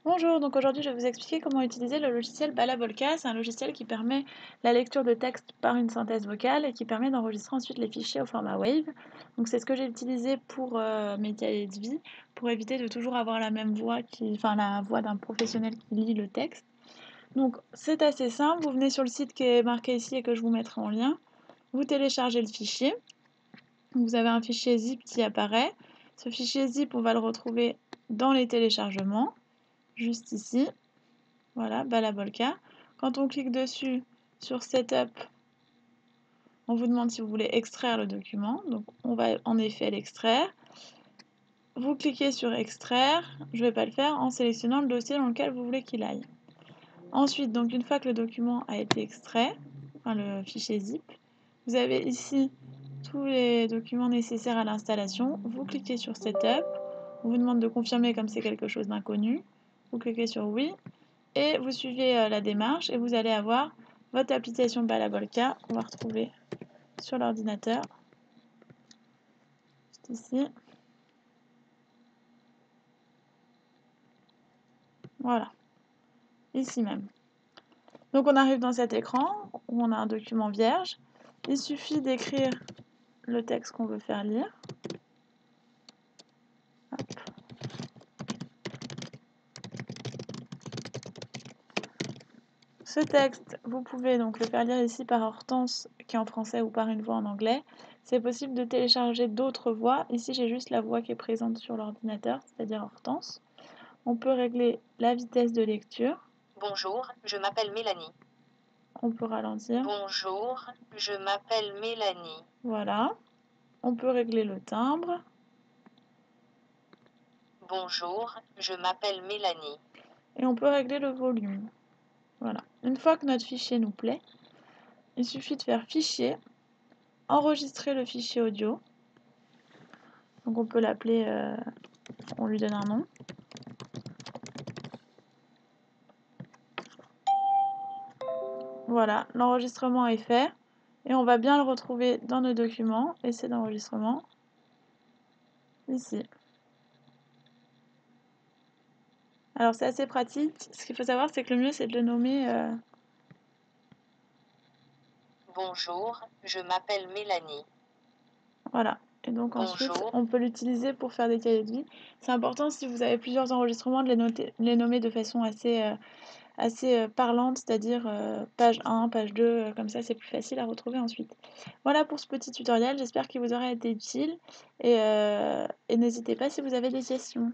Bonjour, donc aujourd'hui je vais vous expliquer comment utiliser le logiciel Balabolka. C'est un logiciel qui permet la lecture de texte par une synthèse vocale et qui permet d'enregistrer ensuite les fichiers au format Wave. Donc c'est ce que j'ai utilisé pour mes cahiers de vie, pour éviter de toujours avoir la même voix, enfin la voix d'un professionnel qui lit le texte. Donc c'est assez simple, vous venez sur le site qui est marqué ici et que je vous mettrai en lien. Vous téléchargez le fichier, vous avez un fichier zip qui apparaît. Ce fichier zip, on va le retrouver dans les téléchargements, juste ici. Voilà, Balabolka. Quand on clique dessus sur Setup, on vous demande si vous voulez extraire le document. Donc on va en effet l'extraire. Vous cliquez sur Extraire, je ne vais pas le faire, en sélectionnant le dossier dans lequel vous voulez qu'il aille. Ensuite, donc une fois que le document a été extrait, enfin le fichier zip, vous avez ici tous les documents nécessaires à l'installation. Vous cliquez sur Setup, on vous demande de confirmer comme c'est quelque chose d'inconnu. Vous cliquez sur Oui, et vous suivez la démarche et vous allez avoir votre application Balabolka qu'on va retrouver sur l'ordinateur, juste ici. Voilà, ici même. Donc on arrive dans cet écran où on a un document vierge. Il suffit d'écrire le texte qu'on veut faire lire. Hop. Ce texte, vous pouvez donc le faire lire ici par Hortense, qui est en français, ou par une voix en anglais. C'est possible de télécharger d'autres voix. Ici, j'ai juste la voix qui est présente sur l'ordinateur, c'est-à-dire Hortense. On peut régler la vitesse de lecture. Bonjour, je m'appelle Mélanie. On peut ralentir. Bonjour, je m'appelle Mélanie. Voilà. On peut régler le timbre. Bonjour, je m'appelle Mélanie. Et on peut régler le volume. Voilà. Une fois que notre fichier nous plaît, il suffit de faire Fichier, enregistrer le fichier audio. Donc on peut l'appeler, on lui donne un nom. Voilà, l'enregistrement est fait. Et on va bien le retrouver dans nos documents. Essai d'enregistrement. Ici. Alors c'est assez pratique. Ce qu'il faut savoir, c'est que le mieux, c'est de le nommer. Bonjour, je m'appelle Mélanie. Voilà. Et donc ensuite, Bonjour. on peut l'utiliser pour faire des cahiers de vie. C'est important si vous avez plusieurs enregistrements de les nommer de façon assez parlante, c'est-à-dire page 1, page 2, comme ça c'est plus facile à retrouver ensuite. Voilà pour ce petit tutoriel, j'espère qu'il vous aura été utile et n'hésitez pas si vous avez des questions.